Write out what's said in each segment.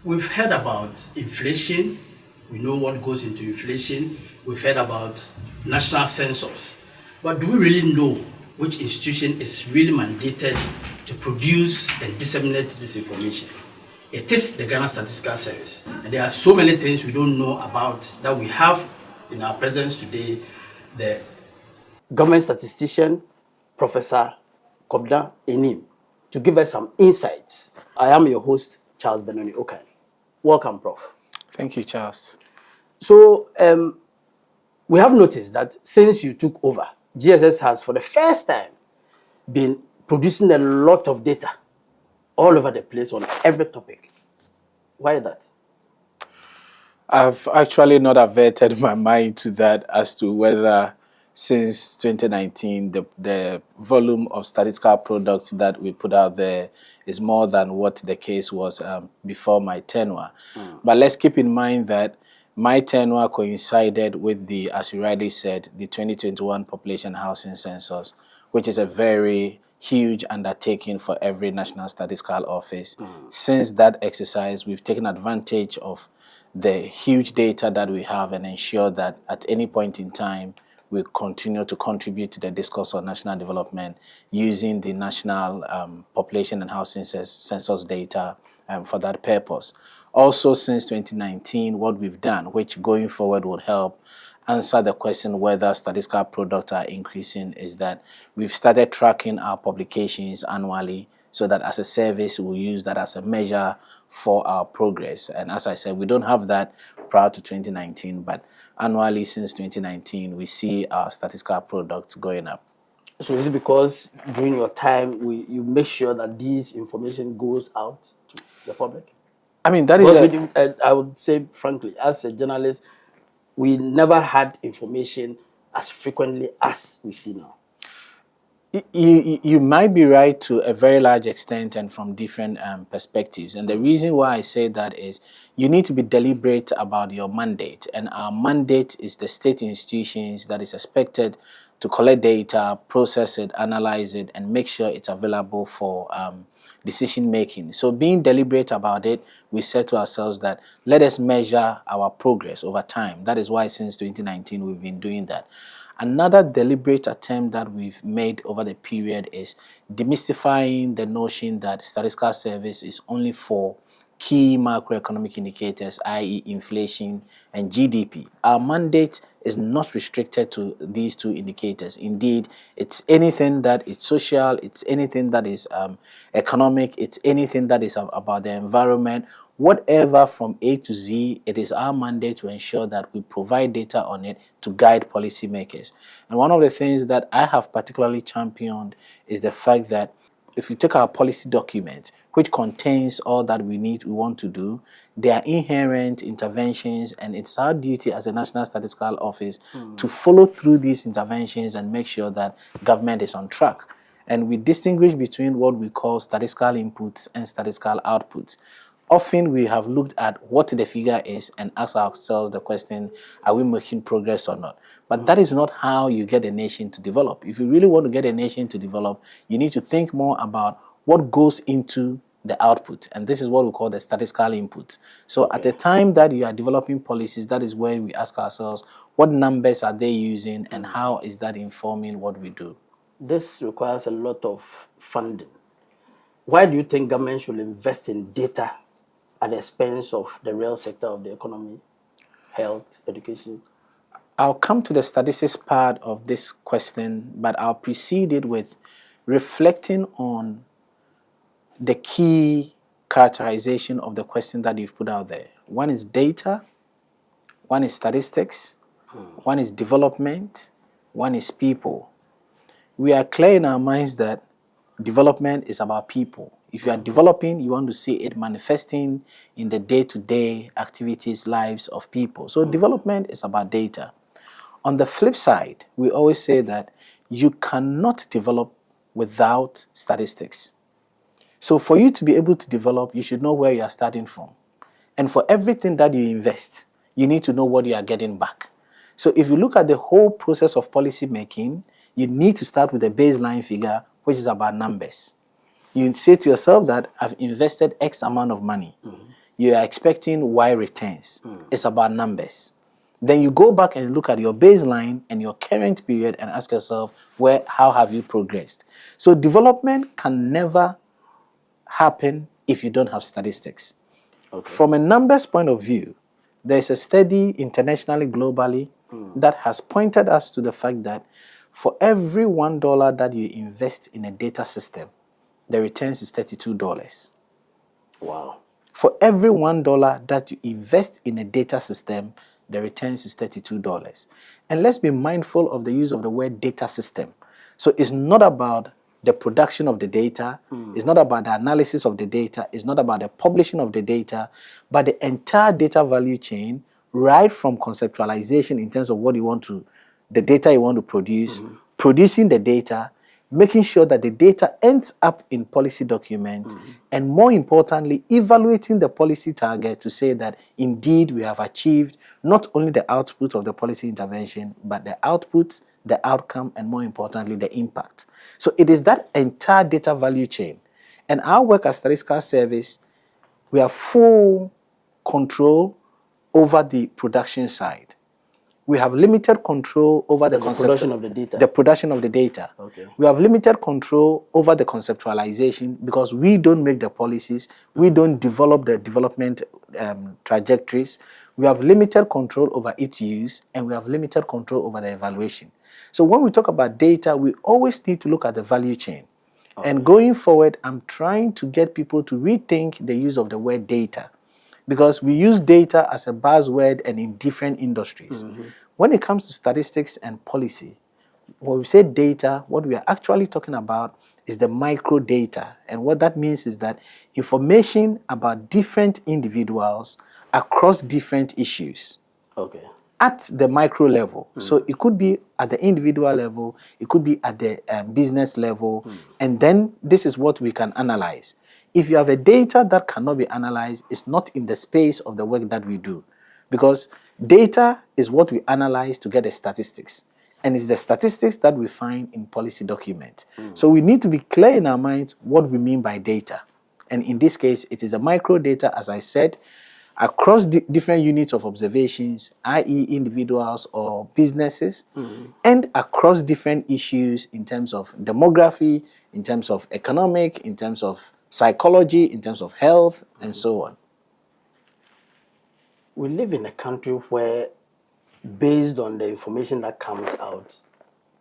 We've heard about inflation. We know what goes into inflation. We've heard about national census. But do we really know which institution is really mandated to produce and disseminate this information? It is the Ghana Statistical Service. And there are so many things we don't know about that we have in our presence today. The Government Statistician, Professor Kobina Anim, to give us some insights. I am your host, Charles Benoni Okine. Welcome, Prof. Thank you, Charles. So, we have noticed that since you took over, GSS has, for the first time, been producing a lot of data all over the place on every topic. Why is that? I've actually not averted my mind to that as to whether since 2019 the volume of statistical products that we put out there is more than what the case was before my tenure. But let's keep in mind that my tenure coincided with the, as you rightly said, the 2021 population housing census, which is a very huge undertaking for every national statistical office. Since that exercise, we've taken advantage of the huge data that we have and ensure that at any point in time, we continue to contribute to the discourse on national development using the national population and housing census data for that purpose. Also, since 2019, what we've done, which going forward would help answer the question whether statistical products are increasing, is that we've started tracking our publications annually so that as a service, we'll use that as a measure for our progress. And as I said, we don't have that prior to 2019, but annually since 2019, we see our statistical products going up. So is it because during your time, you make sure that this information goes out to the public? I mean, that is I would say, frankly, as a journalist, we never had information as frequently as we see now. You might be right to a very large extent and from different perspectives. And the reason why I say that is you need to be deliberate about your mandate. And our mandate is the state institutions that is expected to collect data, process it, analyze it, and make sure it's available for decision making. So being deliberate about it, we said to ourselves that let us measure our progress over time. That is why since 2019 we've been doing that. Another deliberate attempt that we've made over the period is demystifying the notion that statistical service is only for key macroeconomic indicators, i.e. inflation and GDP. Our mandate is not restricted to these two indicators. Indeed, it's anything that is social, it's anything that is economic, it's anything that is about the environment. Whatever from A to Z, it is our mandate to ensure that we provide data on it to guide policymakers. And one of the things that I have particularly championed is the fact that if you take our policy document, which contains all that we want to do, there are inherent interventions, and it's our duty as a National Statistical Office to follow through these interventions and make sure that government is on track. And we distinguish between what we call statistical inputs and statistical outputs. Often we have looked at what the figure is and asked ourselves the question, are we making progress or not? But that is not how you get a nation to develop. If you really want to get a nation to develop, you need to think more about what goes into the output. And this is what we call the statistical input. So at the time that you are developing policies, that is where we ask ourselves, what numbers are they using and how is that informing what we do? This requires a lot of funding. Why do you think government should invest in data at the expense of the real sector of the economy, health, education? I'll come to the statistics part of this question, but I'll precede it with reflecting on the key characterization of the question that you've put out there. One is data, one is statistics, one is development, one is people. We are clear in our minds that development is about people. If you are developing, you want to see it manifesting in the day-to-day activities, lives of people. So development is about data. On the flip side, we always say that you cannot develop without statistics. So for you to be able to develop, you should know where you are starting from. And for everything that you invest, you need to know what you are getting back. So if you look at the whole process of policy making, you need to start with a baseline figure, which is about numbers. You say to yourself that I've invested X amount of money. you are expecting Y returns. It's about numbers. Then you go back and look at your baseline and your current period and ask yourself, how have you progressed? So development can never happen if you don't have statistics. Okay. From a numbers point of view, there's a study internationally, globally, that has pointed us to the fact that for every $1 that you invest in a data system, the returns is $32. Wow. For every $1 that you invest in a data system, the returns is $32. And let's be mindful of the use of the word data system. So it's not about the production of the data, it's not about the analysis of the data, it's not about the publishing of the data, but the entire data value chain, right from conceptualization in terms of the data you want to produce, producing the data, making sure that the data ends up in policy documents, and more importantly, evaluating the policy target to say that indeed we have achieved not only the output of the policy intervention, but the outputs, the outcome, and more importantly, the impact. So it is that entire data value chain. And our work as Statistical Service, we have full control over the production side. We have limited control over the production of the data. The production of the data. Okay. We have limited control over the conceptualization because we don't make the policies, we don't develop the development trajectories. We have limited control over its use, and we have limited control over the evaluation. So when we talk about data, we always need to look at the value chain. Okay. And going forward, I'm trying to get people to rethink the use of the word data, because we use data as a buzzword and in different industries. When it comes to statistics and policy, when we say data, what we are actually talking about is the micro data. And what that means is that information about different individuals across different issues. Okay. At the micro level. So it could be at the individual level, it could be at the business level, and then this is what we can analyze. If you have a data that cannot be analyzed, it's not in the space of the work that we do, because data is what we analyze to get the statistics, and it's the statistics that we find in policy documents. So we need to be clear in our minds what we mean by data, and in this case, it is the micro data, as I said, across different units of observations, i.e. individuals or businesses, and across different issues in terms of demography, in terms of economic, in terms of psychology, in terms of health, and so on. We live in a country where, based on the information that comes out,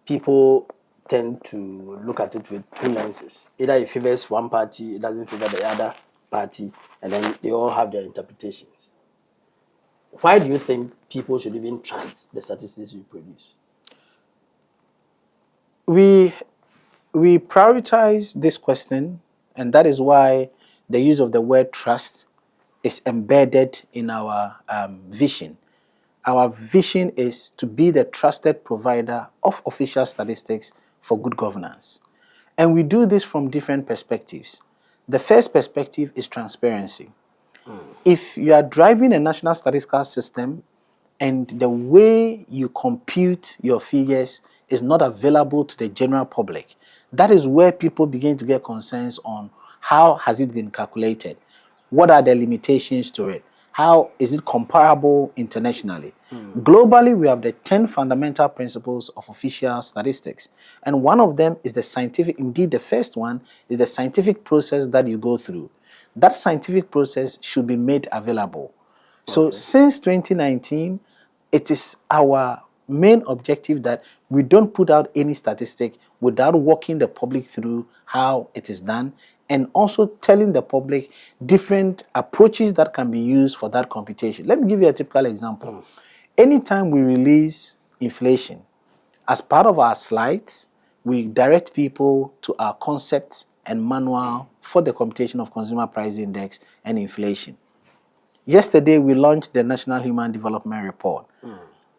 people tend to look at it with two lenses. Either it favors one party, it doesn't favor the other party, and then they all have their interpretations. Why do you think people should even trust the statistics you produce? We prioritize this question, and that is why the use of the word trust is embedded in our vision. Our vision is to be the trusted provider of official statistics for good governance. And we do this from different perspectives. The first perspective is transparency. If you are driving a national statistical system and the way you compute your figures is not available to the general public, that is where people begin to get concerns on how has it been calculated, what are the limitations to it, how is it comparable internationally. Globally, we have the 10 fundamental principles of official statistics, and one of them is the scientific, indeed the first one is the scientific process that you go through. That scientific process should be made available. So since 2019, it is our main objective that we don't put out any statistic without walking the public through how it is done, and also telling the public different approaches that can be used for that computation. Let me give you a typical example. Anytime we release inflation, as part of our slides, we direct people to our concepts and manual for the computation of consumer price index and inflation. Yesterday, we launched the National Human Development Report.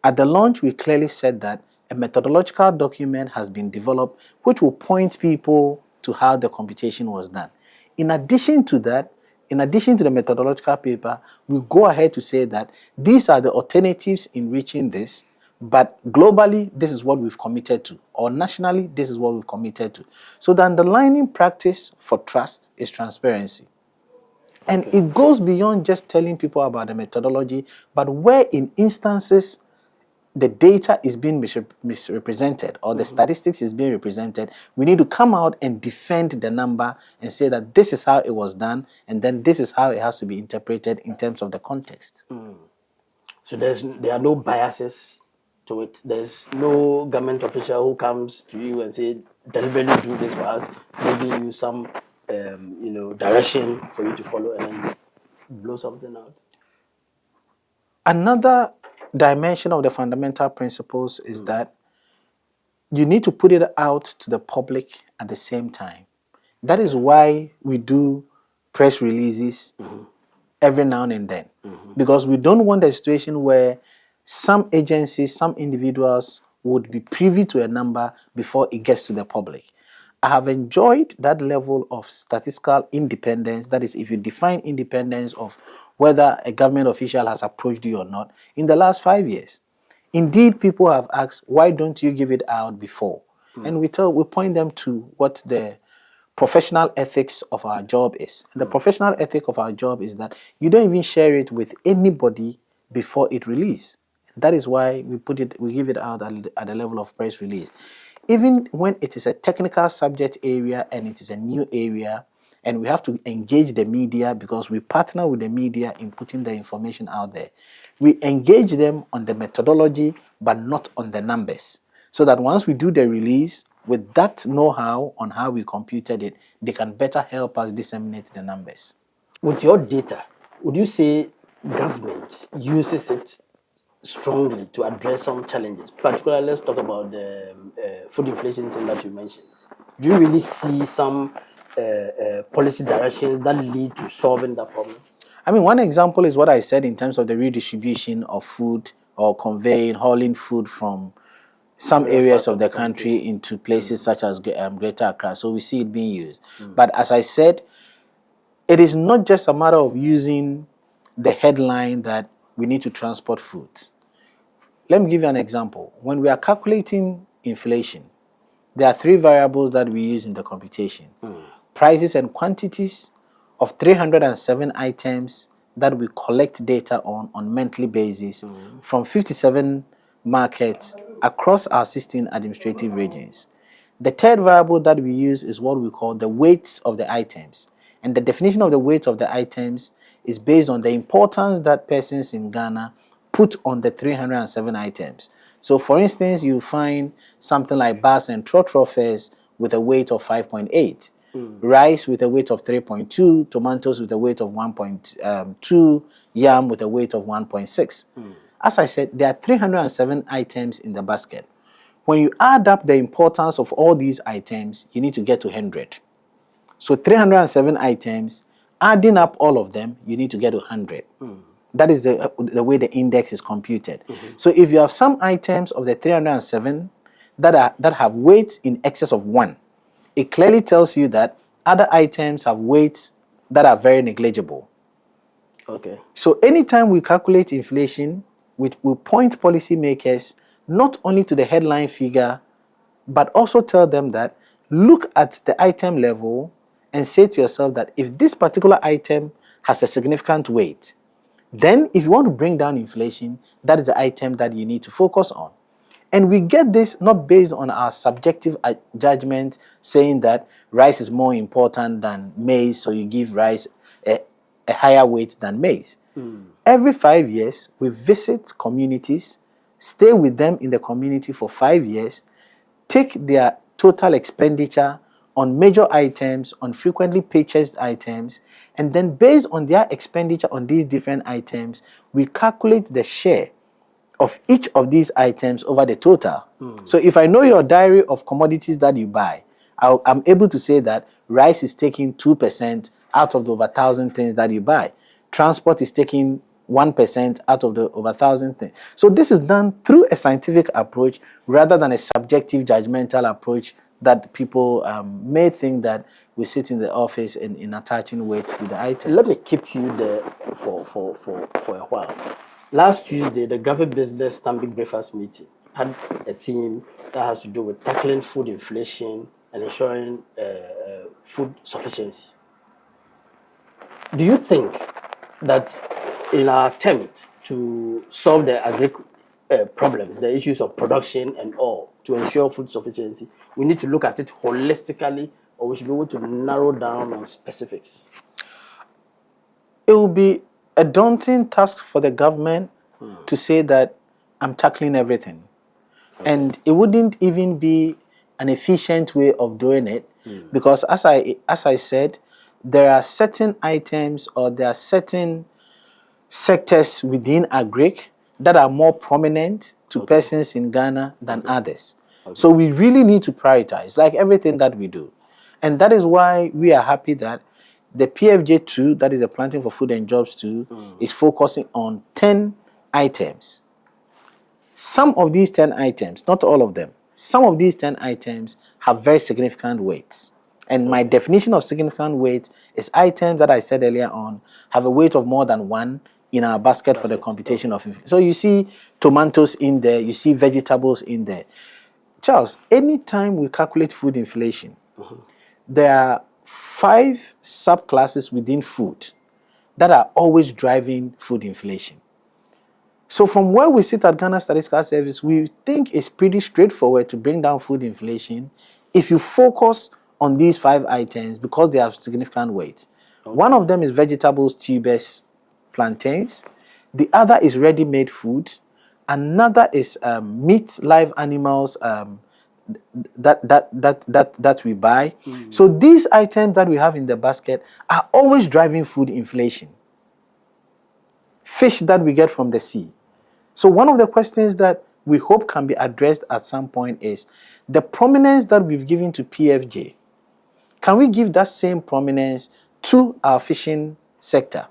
At the launch, we clearly said that a methodological document has been developed which will point people to how the computation was done. In addition to that, in addition to the methodological paper, we go ahead to say that these are the alternatives in reaching this, but globally, this is what we've committed to, or nationally, this is what we've committed to. So the underlying practice for trust is transparency. And it goes beyond just telling people about the methodology, but where in instances the data is being misrepresented or the statistics is being represented, we need to come out and defend the number and say that this is how it was done, and then this is how it has to be interpreted in terms of the context. So there are no biases to it. There's no government official who comes to you and say, deliberately do this for us, giving you some direction for you to follow and then blow something out. Another dimension of the fundamental principles is that you need to put it out to the public at the same time. That is why we do press releases every now and then, because we don't want a situation where some agencies, some individuals would be privy to a number before it gets to the public. I have enjoyed that level of statistical independence. That is, if you define independence of whether a government official has approached you or not, in the last 5 years. Indeed, people have asked, why don't you give it out before? And we point them to what the professional ethics of our job is. And the professional ethic of our job is that you don't even share it with anybody before it release. That is why we give it out at the level of press release. Even when it is a technical subject area and it is a new area, and we have to engage the media because we partner with the media in putting the information out there. We engage them on the methodology, but not on the numbers. So that once we do the release, with that know-how on how we computed it, they can better help us disseminate the numbers. With your data, would you say government uses it strongly to address some challenges? Particularly, let's talk about the food inflation thing that you mentioned. Do you really see some policy directions that lead to solving that problem? I mean, one example is what I said in terms of the redistribution of food or hauling food from some areas of the country into places such as Greater Accra. So we see it being used. But as I said, it is not just a matter of using the headline that we need to transport foods. Let me give you an example. When we are calculating inflation, there are 3 variables that we use in the computation. Prices and quantities of 307 items that we collect data on monthly basis from 57 markets across our 16 administrative regions. The third variable that we use is what we call the weights of the items. And the definition of the weight of the items is based on the importance that persons in Ghana put on the 307 items. So for instance, you find something like bars and trotrophes with a weight of 5.8, rice with a weight of 3.2, tomatoes with a weight of 1.2, yam with a weight of 1.6. As I said, there are 307 items in the basket. When you add up the importance of all these items, you need to get to 100. So 307 items, adding up all of them, you need to get to 100. That is the way the index is computed. So if you have some items of the 307 that have weights in excess of 1, it clearly tells you that other items have weights that are very negligible. Okay. So anytime we calculate inflation, we point policymakers not only to the headline figure, but also tell them that look at the item level and say to yourself that if this particular item has a significant weight, then if you want to bring down inflation, that is the item that you need to focus on. And we get this not based on our subjective judgment saying that rice is more important than maize, so you give rice a higher weight than maize. Every 5 years, we visit communities, stay with them in the community for 5 years, take their total expenditure on major items, on frequently purchased items, and then based on their expenditure on these different items, we calculate the share of each of these items over the total. So if I know your diary of commodities that you buy, I'm able to say that rice is taking 2% out of the over 1,000 things that you buy. Transport is taking 1% out of the over 1,000 things. So this is done through a scientific approach rather than a subjective judgmental approach that people may think that we sit in the office in attaching weights to the items. Let me keep you there for a while. Last Tuesday, the Graphic Business Standing Breakfast Meeting had a theme that has to do with tackling food inflation and ensuring food sufficiency. do you think that in our attempt to solve the problems, the issues of production and all, to ensure food sufficiency, we need to look at it holistically, or we should be able to narrow down on specifics? It will be a daunting task for the government to say that I'm tackling everything. Okay. And it wouldn't even be an efficient way of doing it, because as I said, there are certain items or there are certain sectors within agric that are more prominent to persons in Ghana than others. So we really need to prioritize, like everything that we do. And that is why we are happy that the PFJ2, that is the Planting for Food and Jobs 2, is focusing on 10 items. Some of these 10 items, not all of them, some of these 10 items have very significant weights. And my definition of significant weight is items that I said earlier on have a weight of more than 1 in our basket for the computation of inflation. So you see tomatoes in there, you see vegetables in there. Charles, anytime we calculate food inflation, there are 5 subclasses within food that are always driving food inflation. So from where we sit at Ghana Statistical Service, we think it's pretty straightforward to bring down food inflation if you focus on these 5 items because they have significant weight. One of them is vegetables, tubers, plantains. The other is ready-made food. Another is meat, live animals that we buy. So these items that we have in the basket are always driving food inflation. Fish that we get from the sea. So one of the questions that we hope can be addressed at some point is the prominence that we've given to PFJ. Can we give that same prominence to our fishing sector?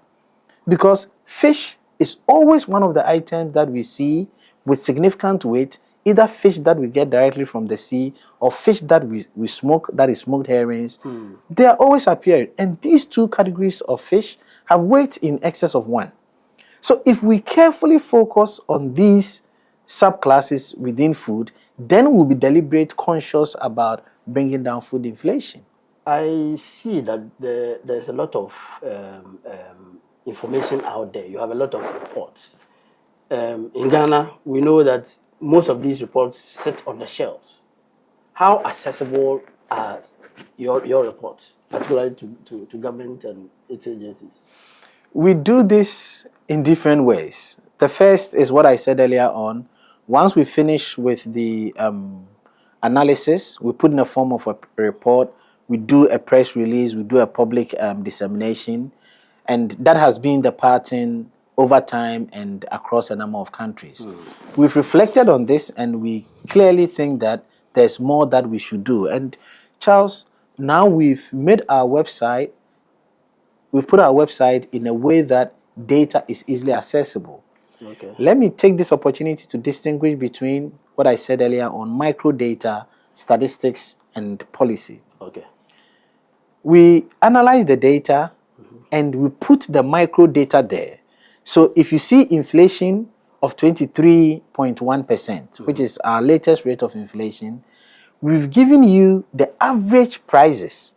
Because fish is always one of the items that we see with significant weight, either fish that we get directly from the sea or fish that we smoke, that is smoked herrings. They are always appearing. And these 2 categories of fish have weight in excess of 1. So if we carefully focus on these subclasses within food, then we'll be deliberate, conscious about bringing down food inflation. I see that there's a lot of information out there. You have a lot of reports. In Ghana, we know that most of these reports sit on the shelves. How accessible are your reports, particularly to government and its agencies? We do this in different ways. The first is what I said earlier on. Once we finish with the analysis, we put in a form of a report, we do a press release, we do a public dissemination, and that has been the pattern over time and across a number of countries. We've reflected on this and we clearly think that there's more that we should do. And Charles, now we've made our website, we've put our website in a way that data is easily accessible. Let me take this opportunity to distinguish between what I said earlier on microdata, statistics, and policy. We analyze the data and we put the microdata there. So if you see inflation of 23.1%, which is our latest rate of inflation, we've given you the average prices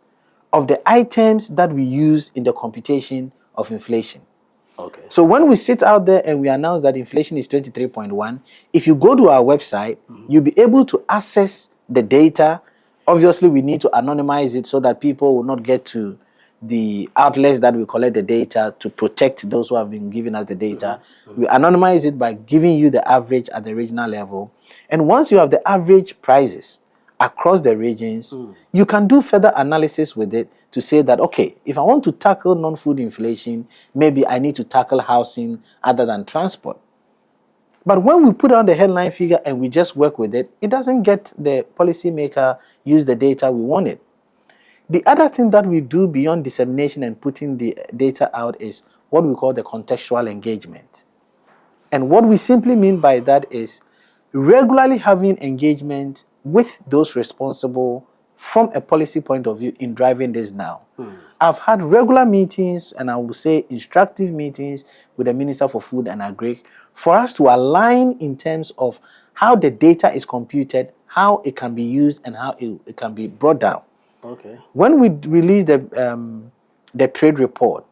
of the items that we use in the computation of inflation. So when we sit out there and we announce that inflation is 23.1, if you go to our website, you'll be able to access the data. Obviously, we need to anonymize it so that people will not get to the outlets that we collect the data to protect those who have been giving us the data. We anonymize it by giving you the average at the regional level. And once you have the average prices across the regions, you can do further analysis with it to say that, okay, if I want to tackle non-food inflation, maybe I need to tackle housing other than transport. But when we put on the headline figure and we just work with it, it doesn't get the policymaker use the data we wanted. The other thing that we do beyond dissemination and putting the data out is what we call the contextual engagement. And what we simply mean by that is regularly having engagement with those responsible from a policy point of view in driving this now. I've had regular meetings, and I will say instructive meetings with the Minister for Food and Agric for us to align in terms of how the data is computed, how it can be used, and how it can be brought down. When we released the trade report,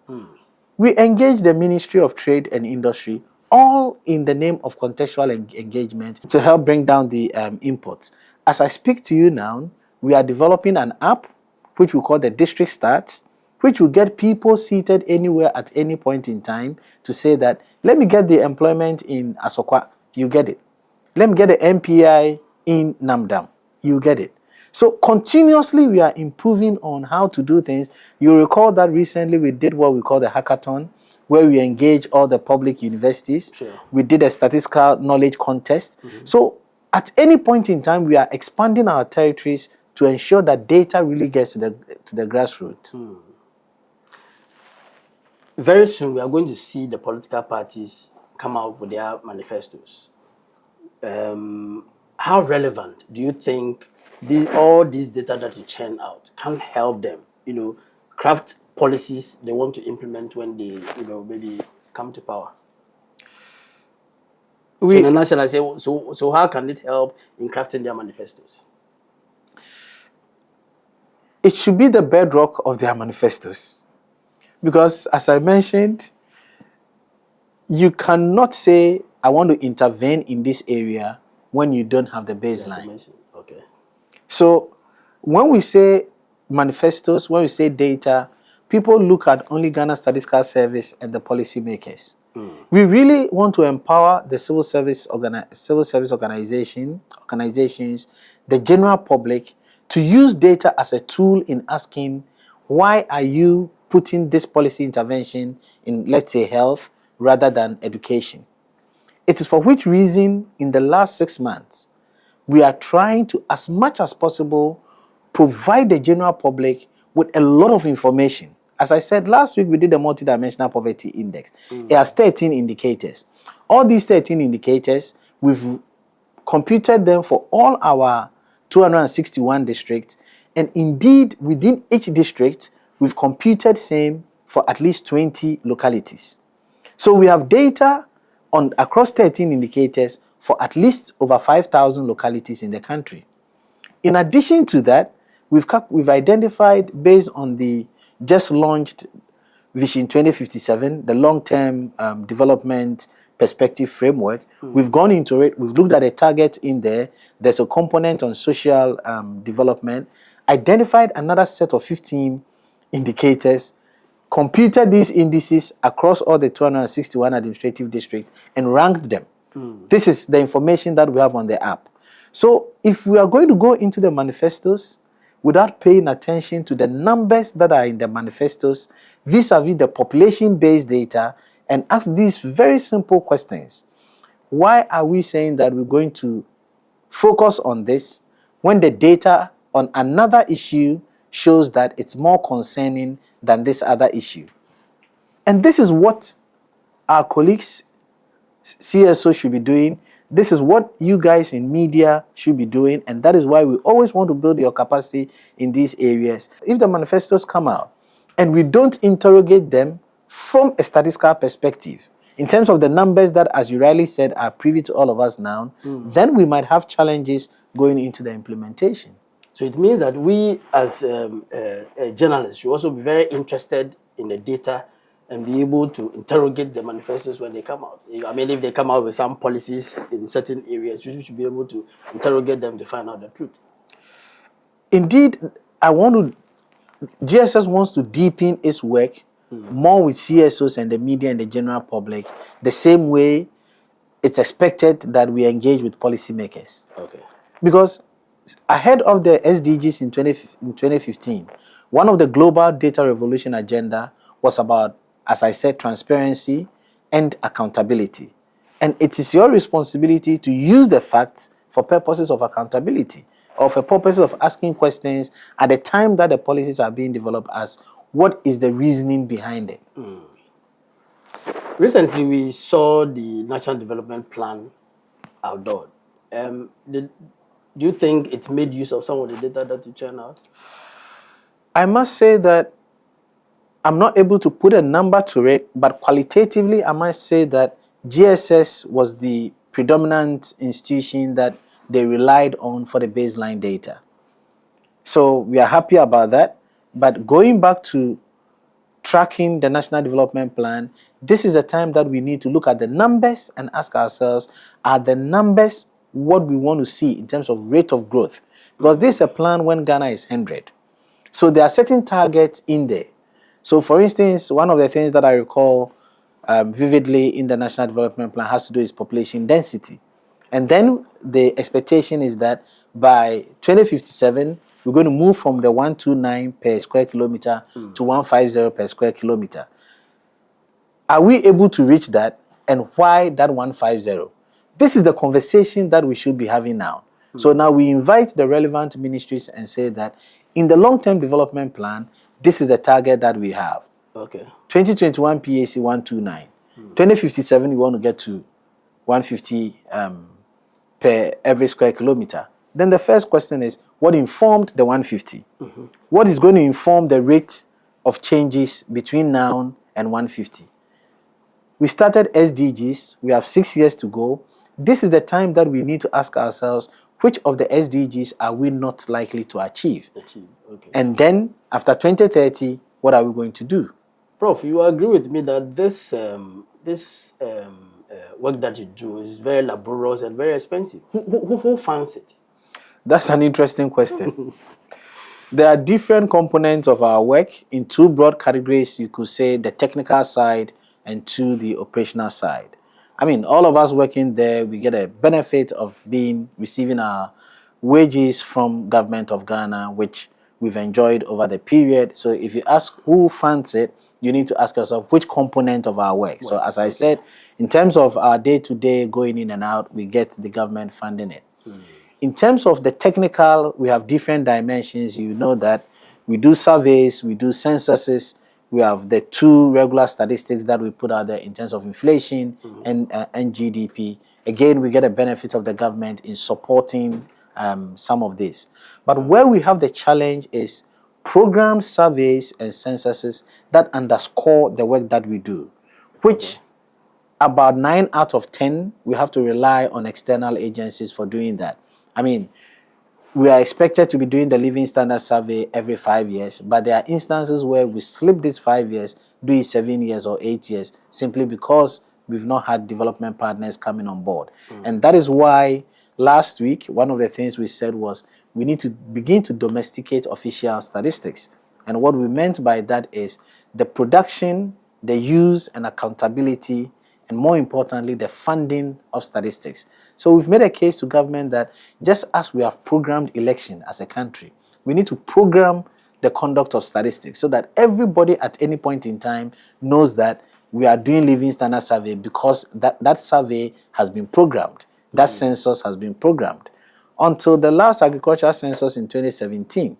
We engage the Ministry of Trade and Industry, all in the name of contextual engagement to help bring down the imports. As I speak to you now, we are developing an app which we call the District Stats, which will get people seated anywhere at any point in time to say that, let me get the employment in Asokwa, you get it. Let me get the MPI in Namdam, you get it. So continuously we are improving on how to do things. You recall that recently we did what we call the hackathon, where we engage all the public universities. Sure. We did a statistical knowledge contest. So at any point in time, we are expanding our territories to ensure that data really gets to the grassroots. Very soon, we are going to see the political parties come out with their manifestos. How relevant do you think all these data that you churn out can help them, craft policies they want to implement when they, maybe come to power? So in a nutshell, I say, so how can it help in crafting their manifestos? It should be the bedrock of their manifestos. Because as I mentioned, you cannot say, I want to intervene in this area when you don't have the baseline. Okay. So when we say manifestos, when we say data, people look at only Ghana Statistical Service and the policymakers. We really want to empower the civil service organizations, the general public, to use data as a tool in asking, why are you putting this policy intervention in, let's say, health rather than education? It is for which reason, in the last 6 months, we are trying to, as much as possible, provide the general public with a lot of information. As I said, last week we did a multidimensional poverty index. It has 13 indicators. All these 13 indicators, we've computed them for all our 261 districts. And indeed, within each district, we've computed same for at least 20 localities. So we have data on across 13 indicators for at least over 5,000 localities in the country. In addition to that, we've identified, based on the just launched Vision 2057, the long-term development perspective framework, we've gone into it, we've looked at a target in there, there's a component on social development, identified another set of 15 indicators, computed these indices across all the 261 administrative districts and ranked them. This is the information that we have on the app. So if we are going to go into the manifestos without paying attention to the numbers that are in the manifestos vis-a-vis the population-based data and ask these very simple questions, why are we saying that we're going to focus on this when the data on another issue shows that it's more concerning than this other issue? And this is what our colleagues, CSO, should be doing. This is what you guys in media should be doing, and that is why we always want to build your capacity in these areas. If the manifestos come out and we don't interrogate them from a statistical perspective, in terms of the numbers that, as you rightly said, are privy to all of us now, then we might have challenges going into the implementation. So it means that we, as journalists, should also be very interested in the data and be able to interrogate the manifestos when they come out. I mean, if they come out with some policies in certain areas, you should be able to interrogate them to find out the truth. Indeed, GSS wants to deepen its work more with CSOs and the media and the general public, the same way it's expected that we engage with policymakers. Okay. Because ahead of the SDGs in 2015, one of the global data revolution agenda was about, as I said, transparency and accountability. And it is your responsibility to use the facts for purposes of accountability, or for purposes of asking questions at the time that the policies are being developed, as what is the reasoning behind it. Recently, we saw the National Development Plan outdoor. Do you think it made use of some of the data that you churn out? I must say that I'm not able to put a number to it, but qualitatively, I must say that GSS was the predominant institution that they relied on for the baseline data. So we are happy about that. But going back to tracking the National Development Plan, this is the time that we need to look at the numbers and ask ourselves, are the numbers what we want to see in terms of rate of growth? Because this is a plan when Ghana is 100. So there are certain targets in there. So for instance, one of the things that I recall vividly in the National Development Plan has to do with population density. And then the expectation is that by 2057, we're going to move from the 129 per square kilometer to 150 per square kilometer. Are we able to reach that? And why that 150? This is the conversation that we should be having now. So now we invite the relevant ministries and say that in the long-term development plan, this is the target that we have. Okay. 2021 PAC 129. 2057, we want to get to 150 per every square kilometer. Then the first question is, what informed the 150? What is going to inform the rate of changes between now and 150? We started SDGs. We have 6 years to go. This is the time that we need to ask ourselves, which of the SDGs are we not likely to achieve? Okay. And then, after 2030, what are we going to do? Prof, you agree with me that this work that you do is very laborious and very expensive. Who funds it? That's an interesting question. There are different components of our work in two broad categories. You could say the technical side and to the operational side. I mean, all of us working there, we get a benefit of receiving our wages from Government of Ghana, which we've enjoyed over the period. So if you ask who funds it, you need to ask yourself which component of our work. So as I said, in terms of our day-to-day going in and out, we get the government funding it. In terms of the technical, we have different dimensions. You know that we do surveys, we do censuses, we have the two regular statistics that we put out there in terms of inflation and GDP. Again, we get a benefit of the government in supporting some of this. But where we have the challenge is program surveys and censuses that underscore the work that we do, which about 9 out of 10, we have to rely on external agencies for doing that. I mean, we are expected to be doing the Living Standard Survey every 5 years, but there are instances where we slip these 5 years, do it 7 years or 8 years, simply because we've not had development partners coming on board. And that is why last week, one of the things we said was we need to begin to domesticate official statistics. And what we meant by that is the production, the use and accountability, and more importantly, the funding of statistics. So we've made a case to government that just as we have programmed election as a country, we need to program the conduct of statistics so that everybody at any point in time knows that we are doing Living Standard Survey because that survey has been programmed. That census has been programmed. Until the last agricultural census in 2017,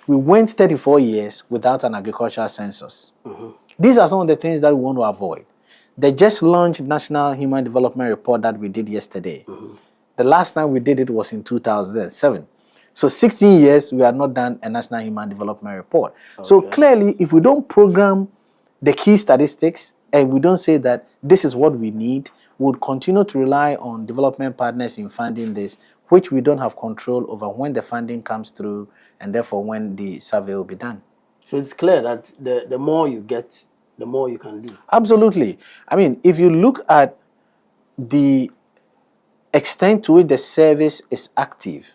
we went 34 years without an agricultural census. These are some of the things that we want to avoid. The just launched National Human Development Report that we did yesterday. The last time we did it was in 2007. So 16 years, we have not done a National Human Development Report. So clearly, if we don't program the key statistics and we don't say that this is what we need, we would continue to rely on development partners in funding this, which we don't have control over when the funding comes through and therefore when the survey will be done. So it's clear that the more you get, the more you can do. Absolutely. I mean, if you look at the extent to which the service is active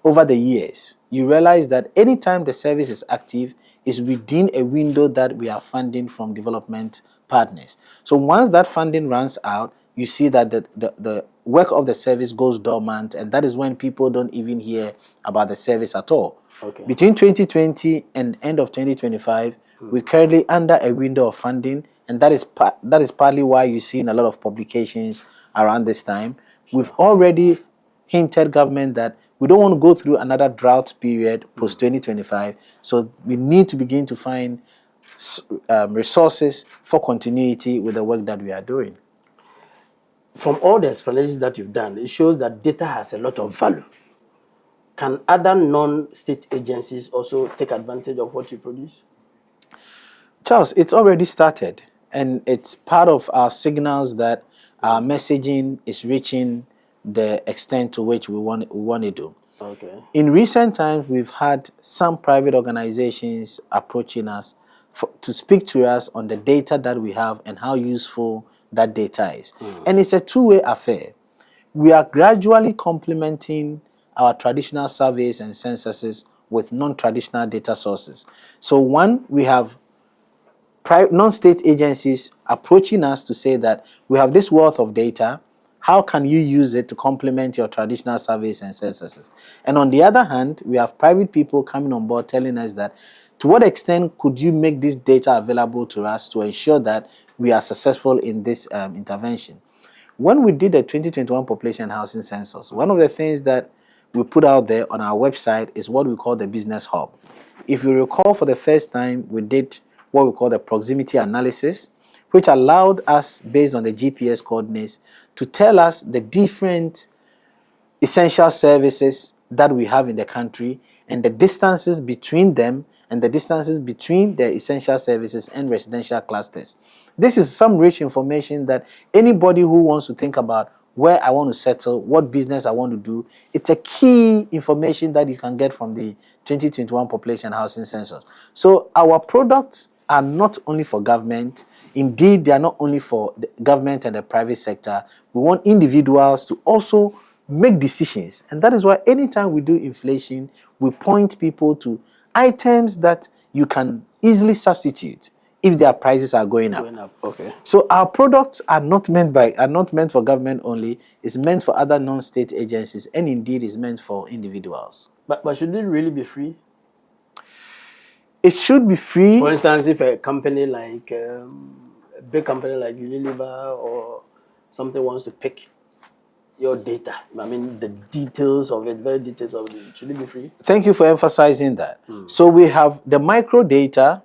over the years, you realize that anytime the service is active is within a window that we are funding from development partners. So once that funding runs out, you see that the work of the service goes dormant, and that is when people don't even hear about the service at all. Between 2020 and end of 2025, we're currently under a window of funding, and that is partly why you're seeing a lot of publications around this time. We've already hinted government that we don't want to go through another drought period post 2025, so we need to begin to find resources for continuity with the work that we are doing. From all the explanations that you've done, it shows that data has a lot of value. Can other non-state agencies also take advantage of what you produce? Charles, it's already started, and it's part of our signals that our messaging is reaching the extent to which we want to do. Okay. In recent times, we've had some private organizations approaching us to speak to us on the data that we have and how useful that data is. And it's a two-way affair. We are gradually complementing our traditional surveys and censuses with non-traditional data sources. So one, we have non-state agencies approaching us to say that we have this wealth of data. How can you use it to complement your traditional surveys and censuses? And on the other hand, we have private people coming on board telling us that to what extent could you make this data available to us to ensure that we are successful in this intervention? When we did the 2021 population housing census, one of the things that we put out there on our website is what we call the business hub. If you recall, for the first time, we did what we call the proximity analysis, which allowed us, based on the GPS coordinates, to tell us the different essential services that we have in the country and the distances between them and the distances between the essential services and residential clusters. This is some rich information that anybody who wants to think about where I want to settle, what business I want to do, it's a key information that you can get from the 2021 population housing census. So our products are not only for government. Indeed, they are not only for the government and the private sector. We want individuals to also make decisions. And that is why anytime we do inflation, we point people to items that you can easily substitute if their prices are going up. Okay. So our products are not meant for government only. It's meant for other non-state agencies, and indeed is meant for individuals. But should it really be free? It should be free. For instance, if a company like a big company like Unilever or something wants to pick your data, I mean the details of it, very details of it, should it be free? Thank you for emphasizing that. So we have the micro data,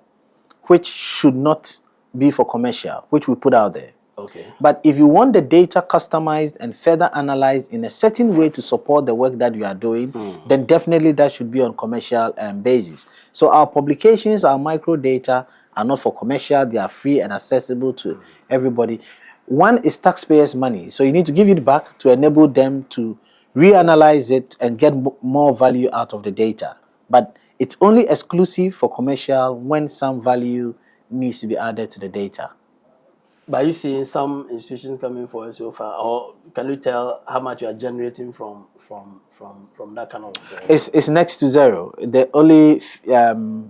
which should not be for commercial, which we put out there. Okay. But if you want the data customized and further analyzed in a certain way to support the work that you are doing, then definitely that should be on commercial basis. So our publications, our micro data are not for commercial. They are free and accessible to everybody. One is taxpayers' money. So you need to give it back to enable them to reanalyze it and get more value out of the data. But it's only exclusive for commercial when some value needs to be added to the data. But are you seeing some institutions coming for so far, or can you tell how much you are generating from that kind of? It's next to zero. The only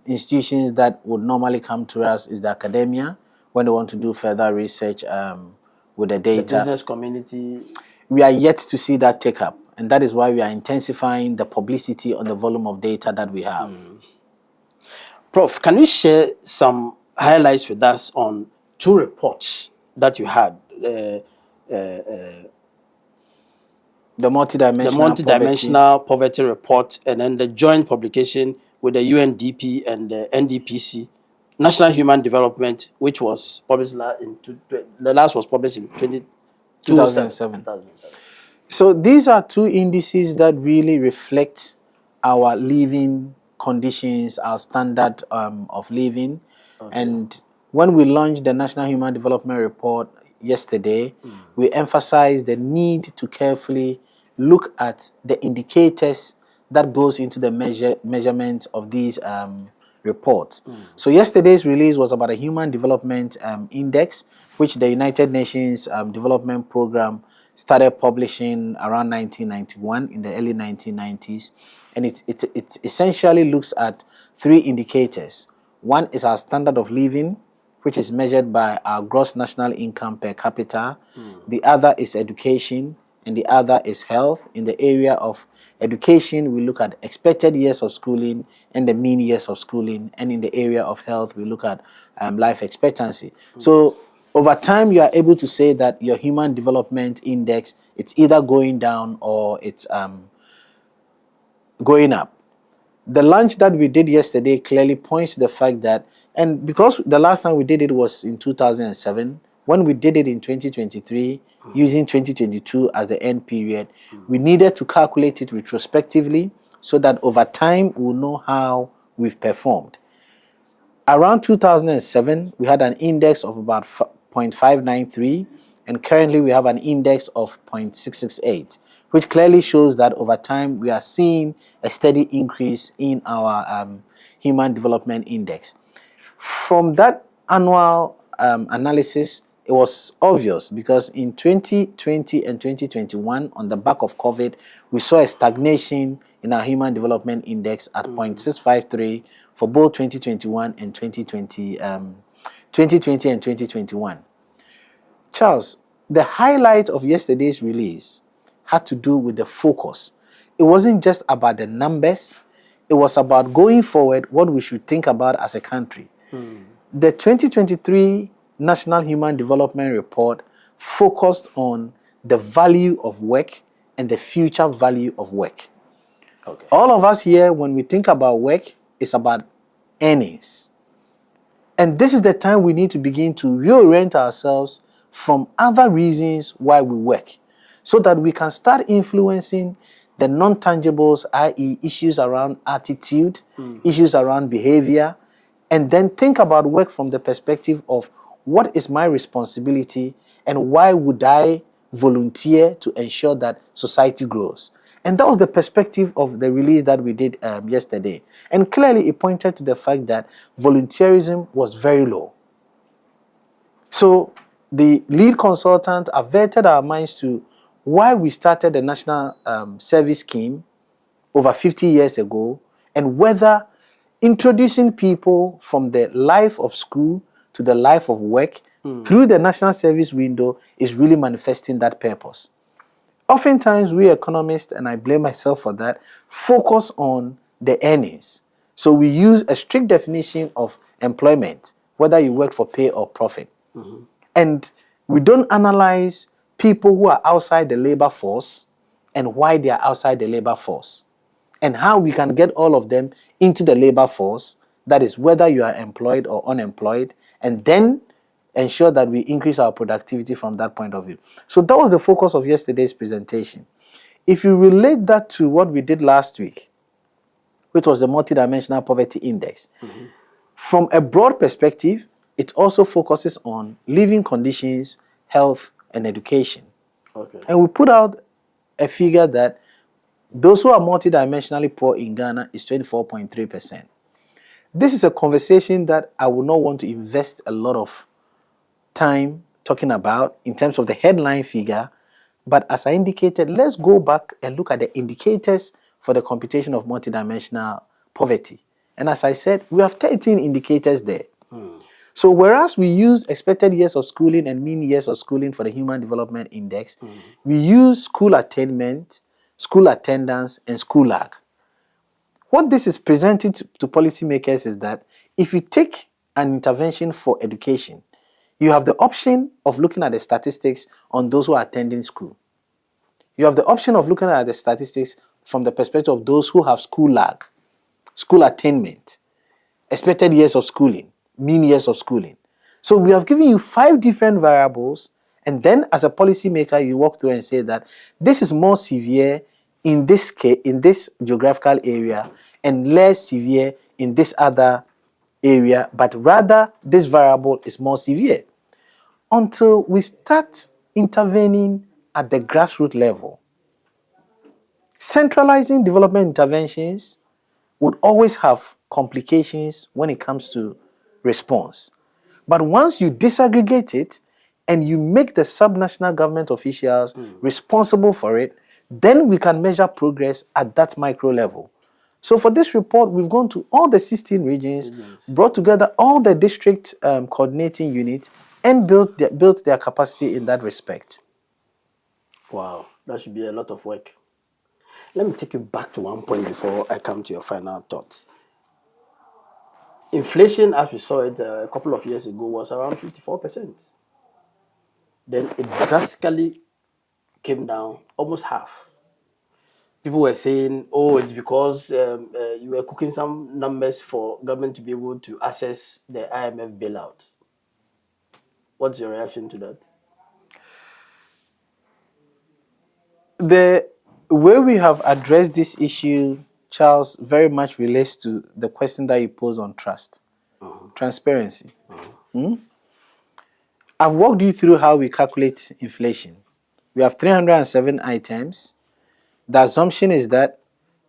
institutions that would normally come to us is the academia when they want to do further research with the data. The business community. We are yet to see that take up, and that is why we are intensifying the publicity on the volume of data that we have. Prof, can you share some highlights with us on two reports that you had? The multidimensional poverty report, and then the joint publication with the UNDP and the NDPC, National Human Development, which was published the last was published in 2007. So these are two indices that really reflect our living conditions, our standard of living. Okay. And when we launched the National Human Development Report yesterday, we emphasized the need to carefully look at the indicators that goes into the measurement of these reports. So yesterday's release was about a Human Development Index, which the United Nations Development Program started publishing around 1991, in the early 1990s. And it essentially looks at three indicators. One is our standard of living, which is measured by our gross national income per capita. The other is education, and the other is health. In the area of education, we look at expected years of schooling and the mean years of schooling. And in the area of health, we look at life expectancy. So over time, you are able to say that your Human Development Index, it's either going down or it's going up. The launch that we did yesterday clearly points to the fact that, and because the last time we did it was in 2007, when we did it in 2023, using 2022 as the end period, we needed to calculate it retrospectively so that over time we'll know how we've performed. Around 2007, we had an index of about 0.593, and currently we have an index of 0.668, which clearly shows that over time we are seeing a steady increase in our Human Development Index. From that annual analysis, it was obvious because in 2020 and 2021, on the back of COVID, we saw a stagnation in our Human Development Index at 0.653 for both 2021 and 2020 and 2021. Charles, the highlight of yesterday's release had to do with the focus. It wasn't just about the numbers, it was about going forward what we should think about as a country. The 2023 National Human Development Report focused on the value of work and the future value of work. Okay. All of us here, when we think about work, it's about earnings. And this is the time we need to begin to reorient ourselves from other reasons why we work, so that we can start influencing the non-tangibles, i.e. issues around attitude, issues around behavior, and then think about work from the perspective of what is my responsibility and why would I volunteer to ensure that society grows. And that was the perspective of the release that we did yesterday. And clearly it pointed to the fact that volunteerism was very low. So the lead consultant averted our minds to why we started the National Service Scheme over 50 years ago, and whether introducing people from the life of school to the life of work through the national service window is really manifesting that purpose. Oftentimes, we economists, and I blame myself for that, focus on the earnings. So we use a strict definition of employment, whether you work for pay or profit. And we don't analyze people who are outside the labor force and why they are outside the labor force, and how we can get all of them into the labor force, that is, whether you are employed or unemployed, and then ensure that we increase our productivity from that point of view. So that was the focus of yesterday's presentation. If you relate that to what we did last week, which was the Multidimensional Poverty Index, from a broad perspective, it also focuses on living conditions, health, and education. Okay. And we put out a figure that those who are multidimensionally poor in Ghana is 24.3%. This is a conversation that I would not want to invest a lot of time talking about in terms of the headline figure, but as I indicated, let's go back and look at the indicators for the computation of multidimensional poverty. And as I said, we have 13 indicators there. So whereas we use expected years of schooling and mean years of schooling for the Human Development Index, we use school attainment, school attendance, and school lag. What this is presenting to policymakers is that if you take an intervention for education, you have the option of looking at the statistics on those who are attending school. You have the option of looking at the statistics from the perspective of those who have school lag, school attainment, expected years of schooling, mean years of schooling. So we have given you 5 different variables, and then as a policymaker, you walk through and say that this is more severe in this case, in this geographical area, and less severe in this other area, but rather this variable is more severe. Until we start intervening at the grassroots level. Centralizing development interventions would always have complications when it comes to response. But once you disaggregate it and you make the subnational government officials responsible for it, then we can measure progress at that micro level. So for this report, we've gone to all the 16 regions, brought together all the district coordinating units, and built their capacity in that respect. Wow, that should be a lot of work. Let me take you back to one point before I come to your final thoughts. Inflation, as we saw it a couple of years ago, was around 54%. Then it drastically came down almost half. People were saying, oh, it's because you were cooking some numbers for government to be able to access the IMF bailout. What's your reaction to that? The way we have addressed this issue, Charles, very much relates to the question that you pose on trust, transparency. I've walked you through how we calculate inflation. We have 307 items. The assumption is that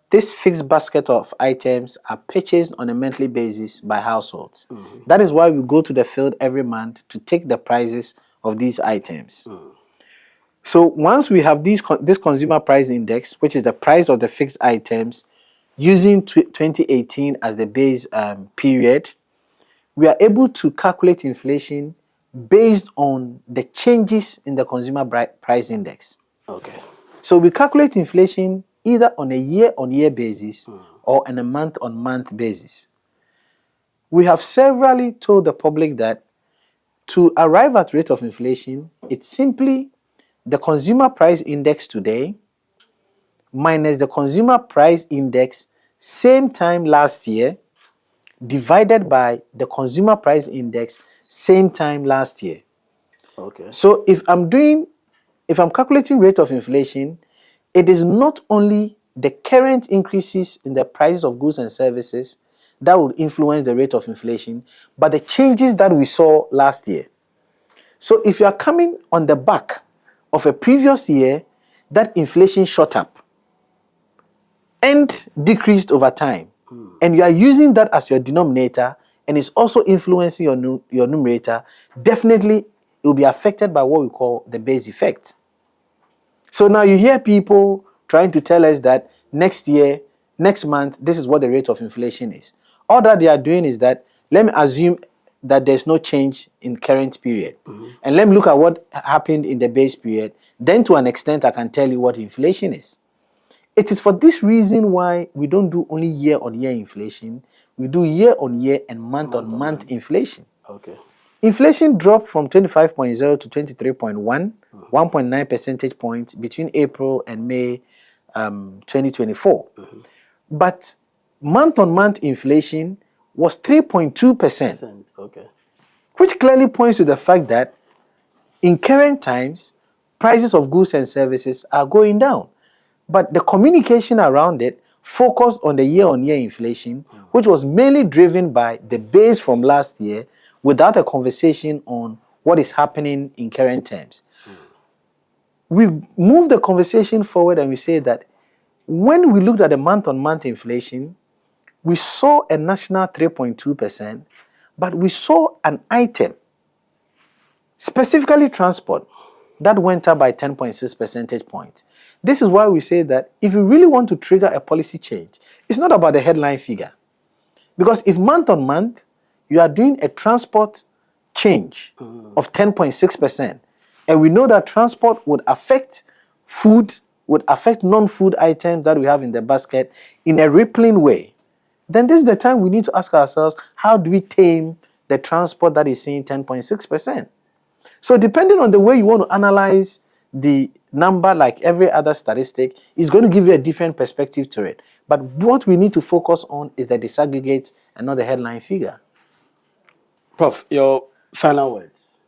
this fixed basket of items are purchased on a monthly basis by households. That is why we go to the field every month to take the prices of these items. So once we have this consumer price index, which is the price of the fixed items, using 2018 as the base period, we are able to calculate inflation based on the changes in the consumer price index. Okay. So we calculate inflation either on a year-on-year basis or on a month-on-month basis. We have severally told the public that to arrive at rate of inflation, it's simply the consumer price index today minus the consumer price index same time last year divided by the consumer price index same time last year. Okay. So if I'm calculating rate of inflation, it is not only the current increases in the price of goods and services that would influence the rate of inflation, but the changes that we saw last year. So if you are coming on the back of a previous year that inflation shot up and decreased over time, and you are using that as your denominator and it's also influencing your numerator, definitely it will be affected by what we call the base effect. So now you hear people trying to tell us that next year, next month, this is what the rate of inflation is. All that they are doing is that, let me assume that there's no change in current period. And let me look at what happened in the base period. Then to an extent, I can tell you what inflation is. It is for this reason why we don't do only year-on-year inflation. We do year-on-year and month-on-month inflation. Okay. Inflation dropped from 25.0 to 23.1, 1.9 percentage points between April and May 2024. But month-on-month inflation was 3.2%, Okay. which clearly points to the fact that in current times, prices of goods and services are going down. But the communication around it focused on the year-on-year inflation, which was mainly driven by the base from last year, without a conversation on what is happening in current terms. We move the conversation forward and we say that when we looked at the month-on-month inflation, we saw a national 3.2%, but we saw an item, specifically transport, that went up by 10.6 percentage points. This is why we say that if you really want to trigger a policy change, it's not about the headline figure. Because if month on month, you are doing a transport change of 10.6%, and we know that transport would affect food, would affect non-food items that we have in the basket in a rippling way, then this is the time we need to ask ourselves, how do we tame the transport that is seeing 10.6%? So depending on the way you want to analyze the number, like every other statistic, is going to give you a different perspective to it. But what we need to focus on is the disaggregates and not the headline figure. Prof, your final words.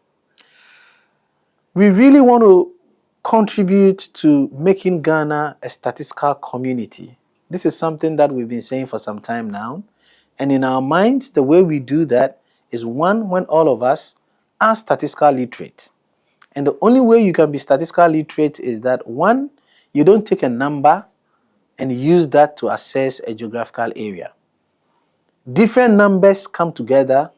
We really want to contribute to making Ghana a statistical community. This is something that we've been saying for some time now. And in our minds, the way we do that is one, when all of us are statistical literate. And the only way you can be statistical literate is that, one, you don't take a number and use that to assess a geographical area. Different numbers come together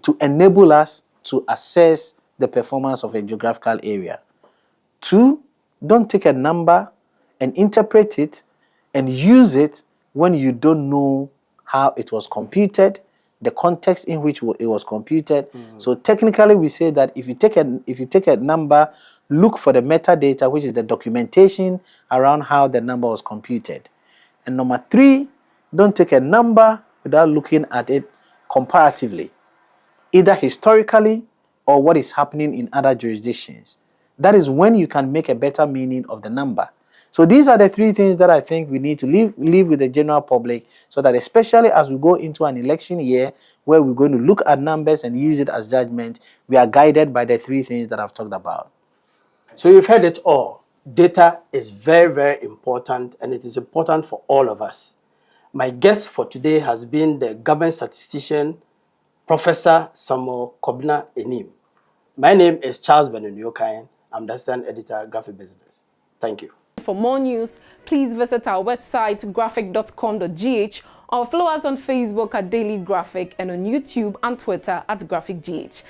to enable us to assess the performance of a geographical area. Two, don't take a number and interpret it and use it when you don't know how it was computed, the context in which it was computed. So technically we say that if you take a number, look for the metadata, which is the documentation around how the number was computed. And number three, don't take a number without looking at it comparatively, either historically or what is happening in other jurisdictions. That is when you can make a better meaning of the number. So these are the three things that I think we need to leave with the general public, so that especially as we go into an election year where we're going to look at numbers and use it as judgment, we are guided by the three things that I've talked about. So you've heard it all. Data is very, very important, and it is important for all of us. My guest for today has been the Government Statistician, Professor Samuel Kobina Anim. My name is Charles Benoni Okine. I'm the Assistant Editor, Graphic Business. Thank you. For more news, please visit our website graphic.com.gh or follow us on Facebook at Daily Graphic and on YouTube and Twitter at GraphicGH.